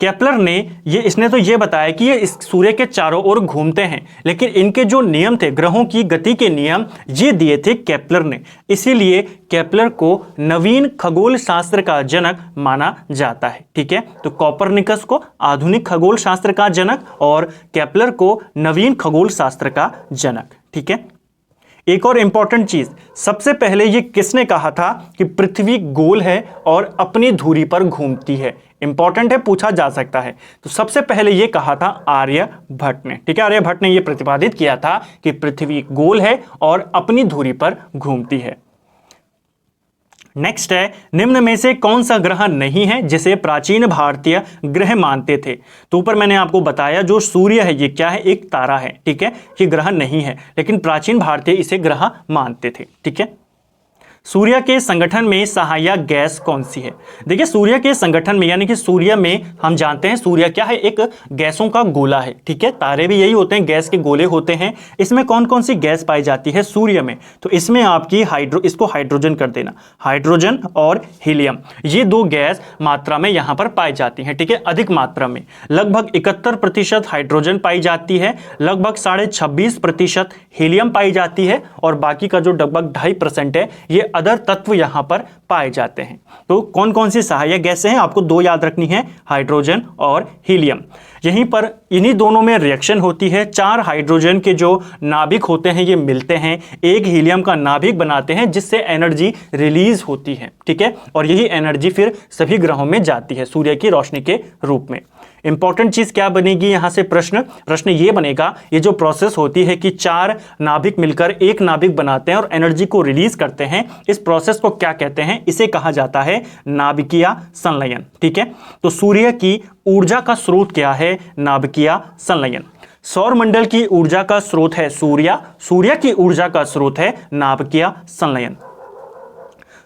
केपलर ने इसने तो ये बताया कि ये इस सूर्य के चारों ओर घूमते हैं, लेकिन इनके जो नियम थे, ग्रहों की गति के नियम, ये दिए थे केपलर ने। इसीलिए केपलर को नवीन खगोल शास्त्र का जनक माना जाता है, ठीक है। तो कोपरनिकस को आधुनिक खगोल शास्त्र का जनक और केपलर को नवीन खगोल शास्त्र का जनक, ठीक है। एक और इंपॉर्टेंट चीज, सबसे पहले ये किसने कहा था कि पृथ्वी गोल है और अपनी धुरी पर घूमती है? इंपॉर्टेंट है, पूछा जा सकता है। तो सबसे पहले ये कहा था आर्यभट्ट ने, ठीक है। आर्यभट्ट ने ये प्रतिपादित किया था कि पृथ्वी गोल है और अपनी धुरी पर घूमती है। नेक्स्ट है, निम्न में से कौन सा ग्रह नहीं है जिसे प्राचीन भारतीय ग्रह मानते थे? तो ऊपर मैंने आपको बताया जो सूर्य है ये क्या है? एक तारा है, ठीक है। ये ग्रह नहीं है, लेकिन प्राचीन भारतीय इसे ग्रह मानते थे, ठीक है। सूर्य के संगठन में सहायक गैस कौन सी है? देखिए, सूर्य के संगठन में, यानी कि सूर्य में हम जानते हैं सूर्य क्या है? एक गैसों का गोला है, ठीक है। तारे भी यही होते हैं, गैस के गोले होते हैं। इसमें कौन कौन सी गैस पाई जाती है सूर्य में? तो इसमें आपकी इसको हाइड्रोजन कर देना, हाइड्रोजन और हीलियम, ये दो गैस मात्रा में यहां पर पाई जाती हैं, ठीक है। अधिक मात्रा में लगभग 71% हाइड्रोजन पाई जाती है, लगभग 26.5% हीलियम पाई जाती है, और बाकी का जो लगभग 2.5% है ये अदर तत्व यहां पर पाए जाते हैं। तो कौन कौन सी सहायक गैसें हैं? आपको दो याद रखनी है, हाइड्रोजन और हीलियम। यहीं पर इन्हीं दोनों में रिएक्शन होती है, 4 हाइड्रोजन के जो नाभिक होते हैं ये मिलते हैं, एक हीलियम का नाभिक बनाते हैं, जिससे एनर्जी रिलीज होती है, ठीक है। और यही एनर्जी फिर सभी ग्रहों में जाती है सूर्य की रोशनी के रूप में। इंपॉर्टेंट चीज क्या बनेगी यहां से? प्रश्न ये बनेगा, ये जो प्रोसेस होती है कि 4 नाभिक मिलकर एक नाभिक बनाते हैं और एनर्जी को रिलीज करते हैं, इस प्रोसेस को क्या कहते हैं? इसे कहा जाता है नाभिकीय संलयन, ठीक है। तो सूर्य की ऊर्जा का स्रोत क्या है? नाभिकीय संलयन। सौरमंडल की ऊर्जा का स्रोत है सूर्य, सूर्य की ऊर्जा का स्रोत है नाभिकीय संलयन।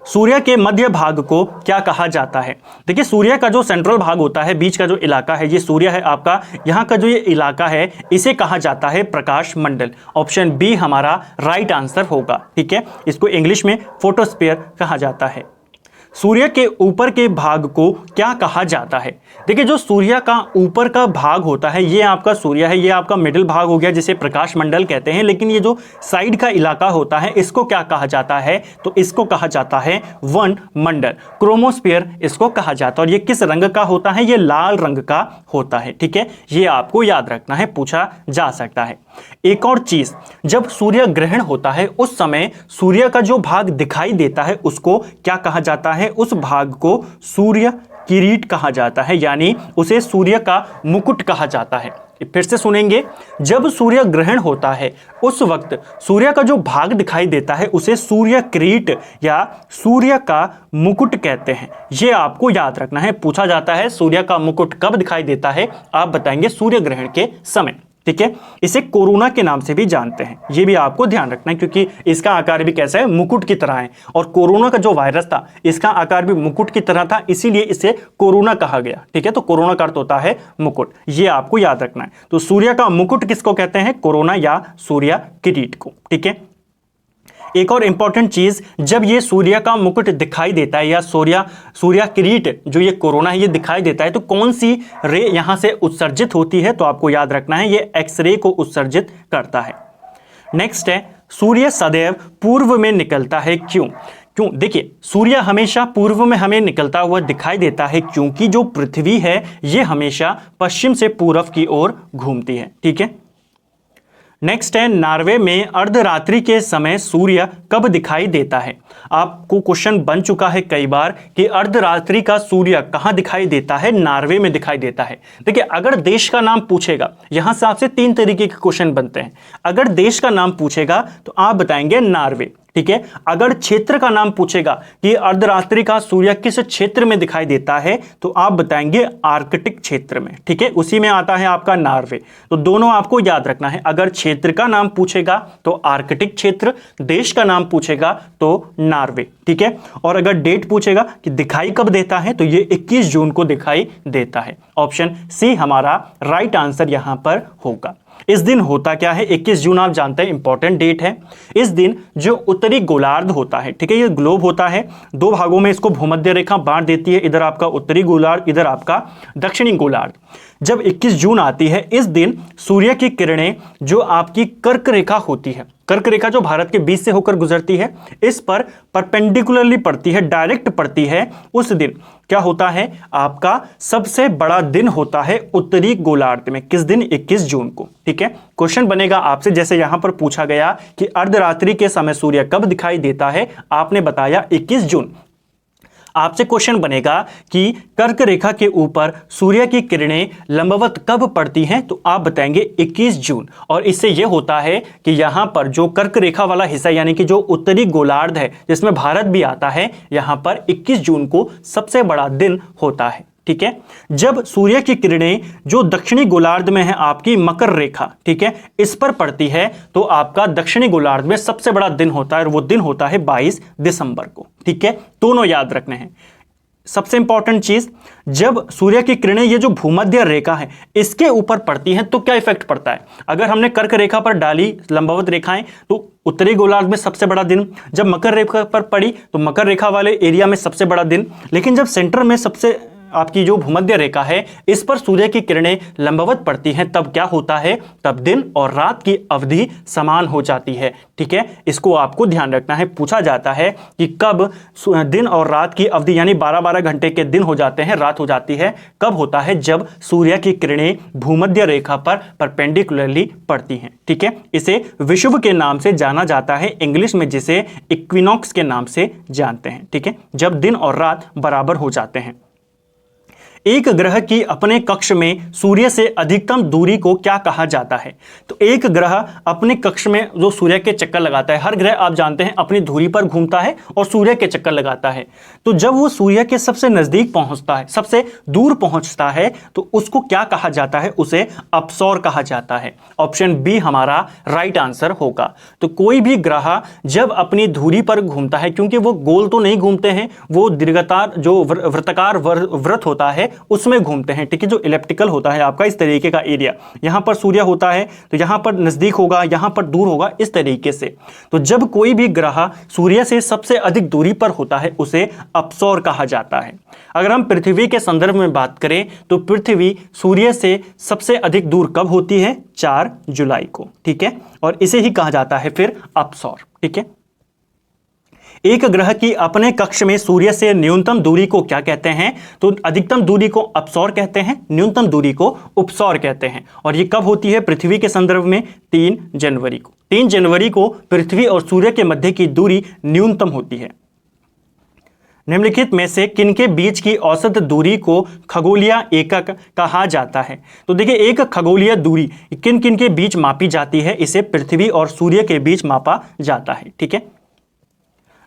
सूर्य के मध्य भाग को क्या कहा जाता है? देखिए, सूर्य का जो सेंट्रल भाग होता है, बीच का जो इलाका है, ये सूर्य है आपका, यहाँ का जो ये इलाका है इसे कहा जाता है प्रकाश मंडल। ऑप्शन बी हमारा राइट आंसर होगा, ठीक है। इसको इंग्लिश में फोटोस्फीयर कहा जाता है। सूर्य के ऊपर के भाग को क्या कहा जाता है? देखिए, जो सूर्य का ऊपर का भाग होता है ये आपका सूर्य है, ये आपका मिडिल भाग हो गया जिसे प्रकाश मंडल कहते हैं, लेकिन ये जो साइड का इलाका होता है इसको क्या कहा जाता है? तो इसको कहा जाता है वन मंडल, क्रोमोस्फीयर इसको कहा जाता है। और ये किस रंग का होता है? ये लाल रंग का होता है, ठीक है। ये आपको याद रखना है, पूछा जा सकता है। एक और चीज, जब सूर्य ग्रहण होता है उस समय सूर्य का जो भाग दिखाई देता है उसको क्या कहा जाता है? उस भाग को सूर्य किरीट कहा जाता है, यानी उसे सूर्य का मुकुट कहा जाता है। फिर से सुनेंगे, जब सूर्य ग्रहण होता है उस वक्त सूर्य का जो भाग दिखाई देता है उसे सूर्य किरीट या सूर्य का मुकुट कहते हैं। यह आपको याद रखना है, पूछा जाता है सूर्य का मुकुट कब दिखाई देता है? आप बताएंगे सूर्य ग्रहण के समय, ठीक है। इसे कोरोना के नाम से भी जानते हैं, ये भी आपको ध्यान रखना है, क्योंकि इसका आकार भी कैसा है? मुकुट की तरह है। और कोरोना का जो वायरस था इसका आकार भी मुकुट की तरह था, इसीलिए इसे कोरोना कहा गया, ठीक है। तो कोरोना का अर्थ होता है मुकुट, ये आपको याद रखना है। तो सूर्य का मुकुट किसको कहते हैं? कोरोना या सूर्य किरीट को, ठीक है। एक और इंपॉर्टेंट चीज, जब ये सूर्य का मुकुट दिखाई देता है या सूर्य किरीट जो ये कोरोना है ये दिखाई देता है, तो कौन सी रे यहां से उत्सर्जित होती है? तो आपको याद रखना है ये एक्सरे को उत्सर्जित करता है। नेक्स्ट है, सूर्य सदैव पूर्व में निकलता है, क्यों? क्यों? देखिए, सूर्य हमेशा पूर्व में हमें निकलता हुआ दिखाई देता है क्योंकि जो पृथ्वी है ये हमेशा पश्चिम से पूर्व की ओर घूमती है। ठीक है, नेक्स्ट है, नॉर्वे में अर्धरात्रि के समय सूर्य कब दिखाई देता है? आपको क्वेश्चन बन चुका है कई बार कि अर्धरात्रि का सूर्य कहां दिखाई देता है? नॉर्वे में दिखाई देता है। देखिए, अगर देश का नाम पूछेगा, यहां से आपसे 3 तरीके के क्वेश्चन बनते हैं। अगर देश का नाम पूछेगा तो आप बताएंगे नॉर्वे। ठीक है, अगर क्षेत्र का नाम पूछेगा कि अर्धरात्रि का सूर्य किस क्षेत्र में दिखाई देता है तो आप बताएंगे आर्कटिक क्षेत्र में। ठीक है, उसी में आता है आपका नॉर्वे। तो दोनों आपको याद रखना है, अगर क्षेत्र का नाम पूछेगा तो आर्कटिक क्षेत्र, देश का नाम पूछेगा तो नॉर्वे। ठीक है, और अगर डेट पूछेगा कि दिखाई कब देता है तो ये 21 जून को दिखाई देता है। ऑप्शन सी हमारा राइट आंसर यहां पर होगा। इस दिन होता क्या है? 21 जून आप जानते हैं इंपॉर्टेंट डेट है। इस दिन जो उत्तरी गोलार्ध होता है, ठीक है, ये ग्लोब होता है, 2 भागों में इसको भूमध्य रेखा बांट देती है। इधर आपका उत्तरी गोलार्ध, इधर आपका दक्षिणी गोलार्ध। जब 21 जून आती है इस दिन सूर्य की किरणें जो आपकी कर्क रेखा होती है, कर्क रेखा जो भारत के बीच से होकर गुजरती है, इस पर परपेंडिकुलरली पड़ती है, डायरेक्ट पड़ती है। उस दिन क्या होता है? आपका सबसे बड़ा दिन होता है उत्तरी गोलार्ध में। किस दिन? 21 जून को। ठीक है, क्वेश्चन बनेगा आपसे, जैसे यहां पर पूछा गया कि अर्धरात्रि के समय सूर्य कब दिखाई देता है, आपने बताया 21 जून। आपसे क्वेश्चन बनेगा कि कर्क रेखा के ऊपर सूर्य की किरणें लंबवत कब पड़ती हैं, तो आप बताएंगे 21 जून। और इससे यह होता है कि यहां पर जो कर्क रेखा वाला हिस्सा यानी कि जो उत्तरी गोलार्ध है जिसमें भारत भी आता है, यहां पर 21 जून को सबसे बड़ा दिन होता है। ठीक है, जब सूर्य की किरणें जो दक्षिणी गोलार्ध में है आपकी मकर रेखा, ठीक है, इस पर पड़ती है तो आपका दक्षिणी गोलार्ध में सबसे बड़ा दिन होता है और वो दिन होता है 22 दिसंबर को। ठीक है, दोनों याद रखने हैं। सबसे इंपॉर्टेंट चीज, जब सूर्य की किरणें ये जो भूमध्य रेखा है इसके ऊपर पड़ती हैं तो क्या इफेक्ट पड़ता है? अगर हमने कर्क रेखा पर डाली लंबवत रेखाएं तो उत्तरी गोलार्ध में सबसे बड़ा दिन, जब मकर रेखा पर पड़ी तो मकर रेखा वाले एरिया में सबसे बड़ा दिन, लेकिन जब सेंटर में सबसे आपकी जो भूमध्य रेखा है इस पर सूर्य की किरणें लंबवत पड़ती हैं, तब क्या होता है? तब दिन और रात की अवधि समान हो जाती है। ठीक है, इसको आपको ध्यान रखना है। पूछा जाता है कि कब दिन और रात की अवधि यानी 12-12 घंटे के दिन हो जाते हैं, रात हो जाती है, कब होता है? जब सूर्य की किरणें भूमध्य रेखा पर परपेंडिकुलरली पड़ती हैं। ठीक है, इसे विषुव के नाम से जाना जाता है, इंग्लिश में जिसे इक्विनॉक्स के नाम से जानते हैं। ठीक है, जब दिन और रात बराबर हो जाते हैं। एक ग्रह की अपने कक्ष में सूर्य से अधिकतम दूरी को क्या कहा जाता है? तो एक ग्रह अपने कक्ष में जो सूर्य के चक्कर लगाता है, हर ग्रह आप जानते हैं अपनी धुरी पर घूमता है और सूर्य के चक्कर लगाता है, तो जब वो सूर्य के सबसे नजदीक पहुंचता है, सबसे दूर पहुंचता है, तो उसको क्या कहा जाता है? उसे अपसौर कहा जाता है। ऑप्शन बी हमारा राइट आंसर होगा। तो कोई भी ग्रह जब अपनी धुरी पर घूमता है, क्योंकि वो गोल तो नहीं घूमते हैं, वो दीर्घाकार जो वृत्ताकार वृत्त होता है उसमें घूमते हैं। ठीक है, जो इलिप्टिकल होता है आपका इस तरीके का एरिया, यहां पर सूर्य होता है तो यहां पर नजदीक होगा, यहां पर दूर होगा, इस तरीके से। तो जब कोई भी ग्रह सूर्य से सबसे अधिक दूरी पर होता है उसे अपसौर कहा जाता है। अगर हम पृथ्वी के संदर्भ में बात करें तो पृथ्वी सूर्य से सबसे अधिक दूर कब होती है? 4 जुलाई को। ठीक है, और इसे ही कहा जाता है फिर अपसौर। ठीक है, एक ग्रह की अपने कक्ष में सूर्य से न्यूनतम दूरी को क्या कहते हैं? तो अधिकतम दूरी को अपसौर कहते हैं, न्यूनतम दूरी को उपसौर कहते हैं। और ये कब होती है पृथ्वी के संदर्भ में? 3 जनवरी को। 3 जनवरी को पृथ्वी और सूर्य के मध्य की दूरी न्यूनतम होती है। निम्नलिखित में से किनके बीच की औसत दूरी को खगोलीय एकक कहा जाता है? तो देखिए, एक खगोलीय दूरी किन किन के बीच मापी जाती है? इसे पृथ्वी और सूर्य के बीच मापा जाता है। ठीक है,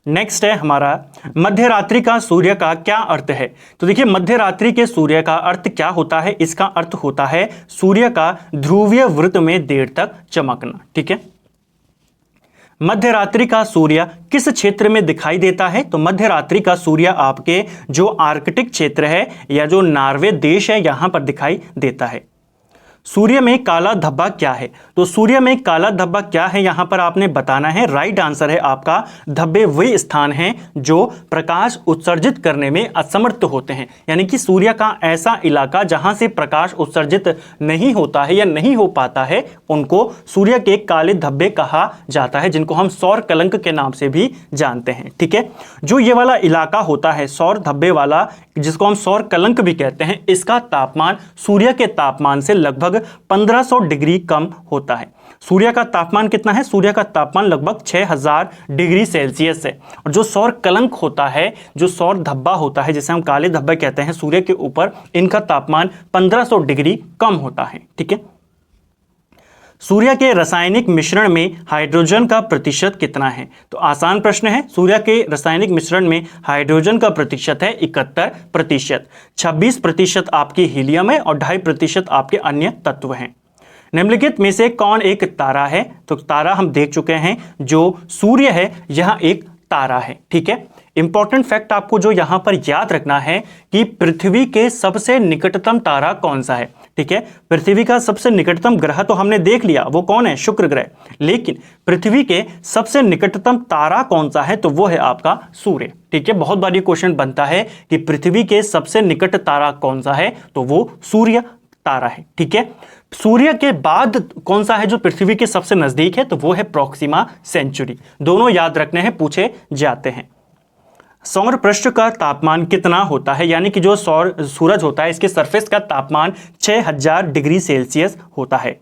नेक्स्ट है हमारा मध्य रात्रि का सूर्य का क्या अर्थ है? तो देखिए, मध्य रात्रि के सूर्य का अर्थ क्या होता है? इसका अर्थ होता है सूर्य का ध्रुवीय वृत्त में देर तक चमकना। ठीक है, मध्य रात्रि का सूर्य किस क्षेत्र में दिखाई देता है? तो मध्य रात्रि का सूर्य आपके जो आर्कटिक क्षेत्र है या जो नॉर्वे देश है यहां पर दिखाई देता है। सूर्य में काला धब्बा क्या है? तो सूर्य में काला धब्बा क्या है यहां पर आपने बताना है। राइट आंसर है आपका धब्बे वे स्थान हैं जो प्रकाश उत्सर्जित करने में असमर्थ होते हैं, यानी कि सूर्य का ऐसा इलाका जहां से प्रकाश उत्सर्जित नहीं होता है या नहीं हो पाता है, उनको सूर्य के काले धब्बे कहा जाता है, जिनको हम सौर कलंक के नाम से भी जानते हैं। ठीक है, जो ये वाला इलाका होता है सौर धब्बे वाला, जिसको हम सौर कलंक भी कहते हैं, इसका तापमान सूर्य के तापमान से लगभग 1500 डिग्री कम होता है। सूर्य का तापमान कितना है? सूर्य का तापमान लगभग 6000 डिग्री सेल्सियस है। और जो सौर कलंक होता है, जो सौर धब्बा होता है, जिसे हम काले धब्बे कहते हैं सूर्य के ऊपर, इनका तापमान 1500 डिग्री कम होता है। ठीक है, सूर्य के रासायनिक मिश्रण में हाइड्रोजन का प्रतिशत कितना है? तो आसान प्रश्न है। सूर्य के रासायनिक मिश्रण में हाइड्रोजन का प्रतिशत है 71%, 26% आपकी हीलियम है और 2.5% आपके अन्य तत्व हैं। निम्नलिखित में से कौन एक तारा है? तो तारा हम देख चुके हैं, जो सूर्य है यह एक तारा है। ठीक है, इंपॉर्टेंट फैक्ट आपको जो यहां पर याद रखना है कि पृथ्वी के सबसे निकटतम तारा कौन सा है। ठीक है, पृथ्वी का सबसे निकटतम ग्रह तो हमने देख लिया, वो कौन है? शुक्र ग्रह। लेकिन पृथ्वी के सबसे निकटतम तारा कौन सा है? तो वो है आपका सूर्य। ठीक है, बहुत बार ये क्वेश्चन बनता है कि पृथ्वी के सबसे निकट तारा कौन सा है? तो वो सूर्य तारा है। ठीक है, सूर्य के बाद कौन सा है जो पृथ्वी के सबसे नजदीक है? तो वो है प्रोक्सिमा सेंचुरी। दोनों याद रखने हैं, पूछे जाते हैं। सौर पृष्ठ का तापमान कितना होता है? यानी कि जो सूरज होता है, इसके सरफेस का तापमान 6000 डिग्री सेल्सियस होता है।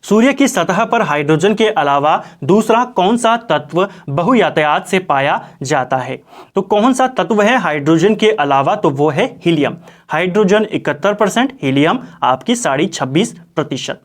सूर्य की सतह पर हाइड्रोजन के अलावा दूसरा कौन सा तत्व बहुयातायात से पाया जाता है? तो कौन सा तत्व है हाइड्रोजन के अलावा? तो वो है हीलियम। हाइड्रोजन 71%, हीलियम आपकी 26.5%।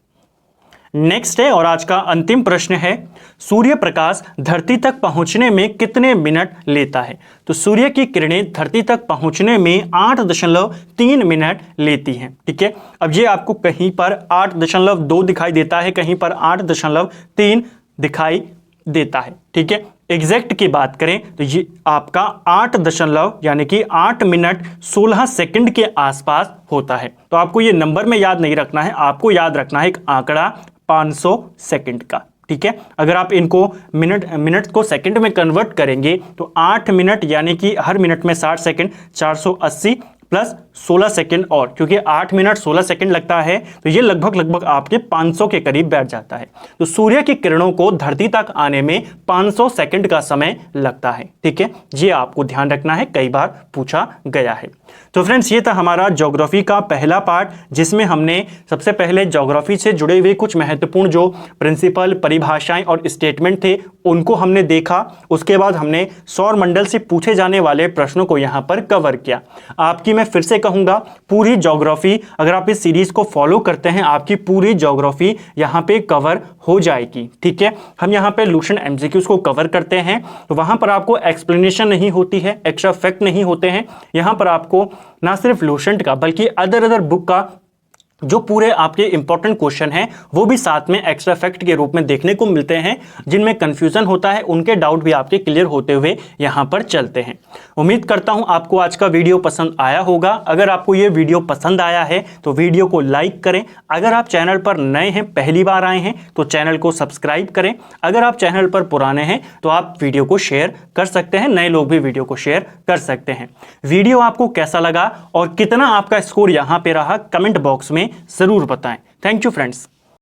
नेक्स्ट है और आज का अंतिम प्रश्न है, सूर्य प्रकाश धरती तक पहुंचने में कितने मिनट लेता है? तो सूर्य की किरणें धरती तक पहुंचने में 8.3 मिनट लेती हैं। ठीक है, अब ये आपको कहीं पर 8.2 दिखाई देता है, कहीं पर 8.3 दिखाई देता है। ठीक है, एग्जैक्ट की बात करें तो ये आपका 8 मिनट 16 सेकंड के आसपास होता है। तो आपको ये नंबर में याद नहीं रखना है, आपको याद रखना है एक आंकड़ा 500 सेकंड का। ठीक है, अगर आप इनको मिनट को सेकंड में कन्वर्ट करेंगे तो 8 मिनट यानी कि हर मिनट में 60 सेकंड, 480 प्लस 16 सेकंड, और क्योंकि 8 मिनट 16 सेकंड लगता है तो ये लगभग आपके 500 के करीब बैठ जाता है। तो सूर्य की किरणों को धरती तक आने में 500 सेकंड का समय लगता है। ठीक है, ये आपको ध्यान रखना है, कई बार पूछा गया है। तो फ्रेंड्स, ये था हमारा ज्योग्राफी का पहला पार्ट, जिसमें हमने सबसे पहले ज्योग्राफी से जुड़े हुए कुछ महत्वपूर्ण जो प्रिंसिपल, परिभाषाएं और स्टेटमेंट थे उनको हमने देखा। उसके बाद हमने सौर मंडल से पूछे जाने वाले प्रश्नों को यहाँ पर कवर किया। आपकी मैं फिर से कहूंगा, पूरी ज्योग्राफी अगर आप इस सीरीज को फॉलो करते हैं, आपकी पूरी ज्योग्राफी यहाँ पे कवर हो जाएगी। ठीक है, हम यहाँ पे लुसेंट एमसीक्यूज को कवर करते हैं, तो वहां पर आपको एक्सप्लेनेशन नहीं होती है, एक्स्ट्रा फैक्ट नहीं होते हैं। यहाँ पर आपको ना सिर्फ लुसेंट का बल्कि अदर बुक का जो पूरे आपके इंपॉर्टेंट क्वेश्चन हैं वो भी साथ में एक्स्ट्रा फैक्ट के रूप में देखने को मिलते हैं। जिनमें कंफ्यूजन होता है उनके डाउट भी आपके क्लियर होते हुए यहाँ पर चलते हैं। उम्मीद करता हूँ आपको आज का वीडियो पसंद आया होगा। अगर आपको ये वीडियो पसंद आया है तो वीडियो को लाइक करें। अगर आप चैनल पर नए हैं, पहली बार आए हैं, तो चैनल को सब्सक्राइब करें। अगर आप चैनल पर पुराने हैं तो आप वीडियो को शेयर कर सकते हैं, नए लोग भी वीडियो को शेयर कर सकते हैं। वीडियो आपको कैसा लगा और कितना आपका स्कोर यहाँ पे रहा, कमेंट बॉक्स में जरूर बताएं। Thank you friends.